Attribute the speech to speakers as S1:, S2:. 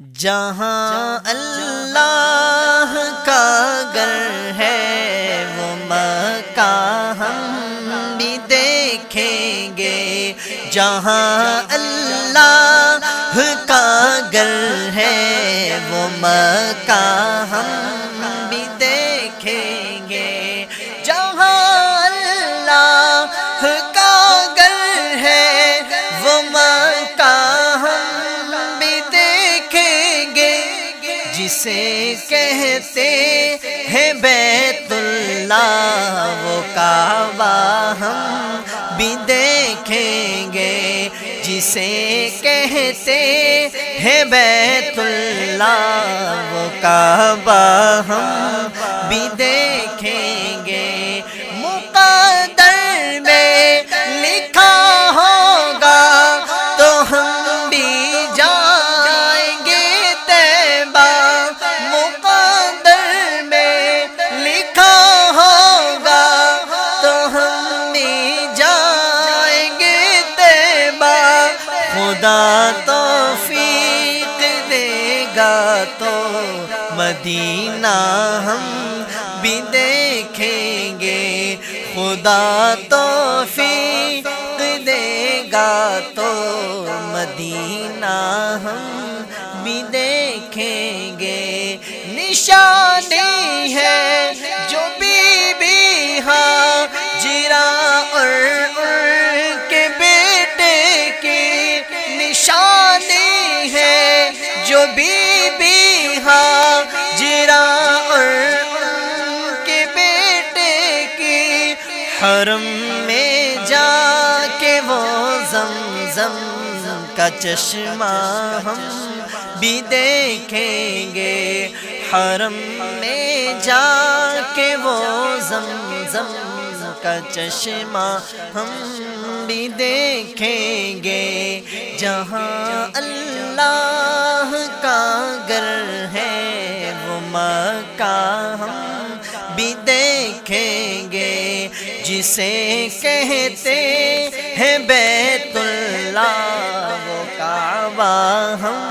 S1: جہاں اللہ کا گھر ہے وہ مکہ ہم بھی دیکھیں گے۔ جہاں اللہ کا گھر ہے وہ مکہ ہم بھی دیکھیں گے۔ جہاں اللہ کا گھر ہے وہ مکہ ہم بھی دیکھیں گے۔ جسے کہتے ہیں بیت اللہ وہ کعبہ ہم بھی دیکھیں گے۔ جسے کہتے ہیں بیت اللہ وہ کعبہ ہم بھی دیکھیں گے۔ مقدر میں لکھا ہوگا تو ہم بھی جائیں گے طیبہ۔ مقدر میں لکھا ہوگا تو ہم بھی جائیں گے طیبہ۔ خدا توفیق دے گا تو مدینہ ہم بھی دیکھیں گے۔ خدا توفیق دے گا تو مدینہ ہم بھی دیکھیں گے۔ نشانی ہے جو بی بی ہاجرہ اور ان کے بیٹے کی، نشانی ہے جو بی بی ہاجرہ اور ان کے بیٹے کی۔ حرم میں جا کے وہ زمزم کا چشمہ ہم بھی دیکھیں گے۔ حرم میں جا کے وہ زمزم کا چشمہ ہم بھی دیکھیں گے۔ جہاں اللہ کا گھر ہے وہ مکہ ہم بھی دیکھیں گے۔ جسے کہتے ہیں بیت اللہ وہ کعبہ ہم